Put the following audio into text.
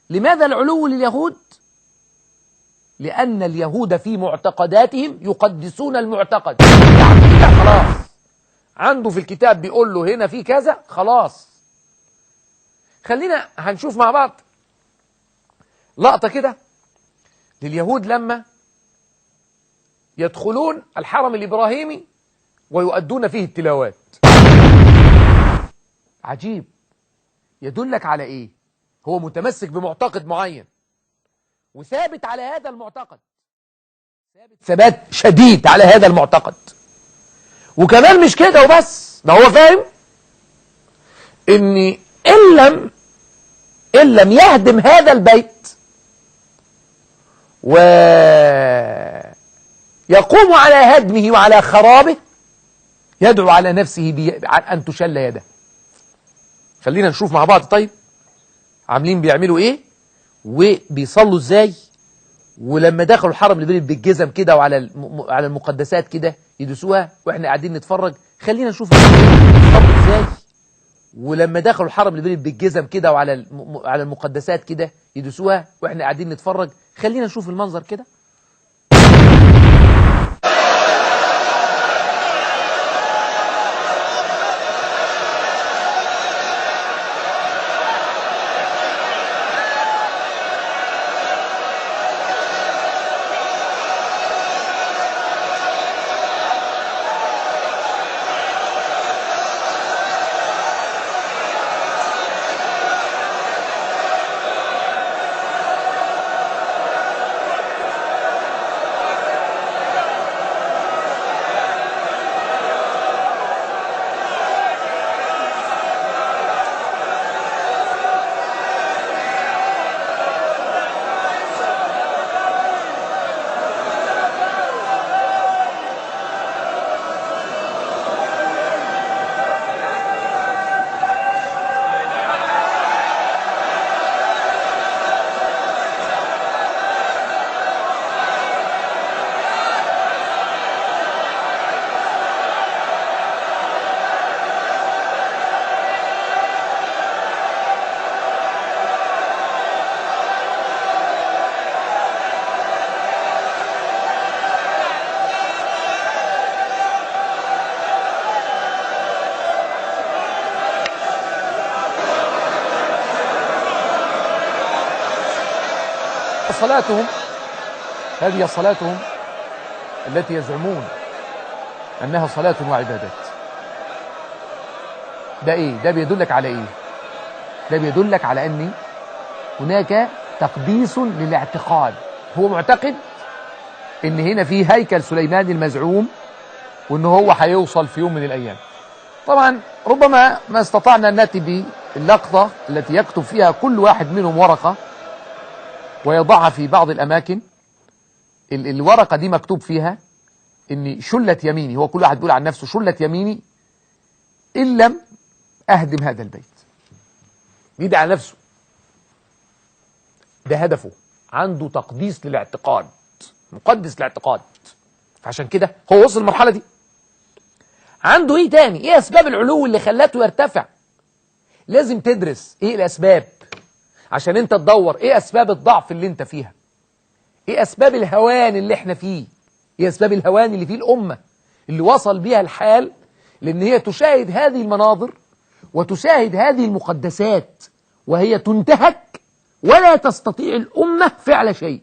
لماذا العلو لليهود؟ لأن اليهود في معتقداتهم يقدسون المعتقد، يعني كده خلاص عنده في الكتاب بيقول له هنا في كذا خلاص. خلينا هنشوف مع بعض لقطة كده لليهود لما يدخلون الحرم الإبراهيمي ويؤدون فيه التلاوات. عجيب، يدلك على إيه؟ هو متمسك بمعتقد معين وثابت على هذا المعتقد، ثبات شديد على هذا المعتقد. وكمان مش كده وبس، ده هو فاهم إن إن لم يهدم هذا البيت ويقوم على هدمه وعلى خرابه يدعو على نفسه أن تشل يده. خلينا نشوف مع بعض طيب عاملين بيعملوا ايه وبيصلوا ازاي، ولما دخلوا الحرم الإبراهيمي بالجزم كده وعلى على المقدسات كده يدوسوها واحنا قاعدين نتفرج. خلينا نشوف بيصلوا ازاي، ولما دخلوا الحرم الإبراهيمي بالجزم كده وعلى على المقدسات كده يدوسوها واحنا قاعدين نتفرج. خلينا نشوف المنظر كده. صلاتهم هذه صلاتهم التي يزعمون أنها صلاة وعبادات. ده إيه؟ ده بيدلك على إيه؟ ده بيدلك على أن هناك تقديس للاعتقاد. هو معتقد أن هنا في هيكل سليمان المزعوم وأنه هو هيوصل في يوم من الأيام. طبعا ربما ما استطعنا أن نأتي باللقطة التي يكتب فيها كل واحد منهم ورقة ويضعها في بعض الأماكن. الورقة دي مكتوب فيها إن شلت يميني، هو كل واحد بيقول عن نفسه شلت يميني إن لم أهدم هذا البيت. بيدعي على نفسه، ده هدفه، عنده تقديس للاعتقاد، مقدس الاعتقاد. فعشان كده هو وصل المرحلة دي. عنده إيه تاني؟ إيه أسباب العلو اللي خلاته يرتفع؟ لازم تدرس إيه الأسباب عشان انت تدور ايه اسباب الضعف اللي انت فيها، ايه اسباب الهوان اللي احنا فيه، ايه اسباب الهوان اللي فيه الامة اللي وصل بيها الحال لان هي تشاهد هذه المناظر وتشاهد هذه المقدسات وهي تنتهك ولا تستطيع الامة فعل شيء.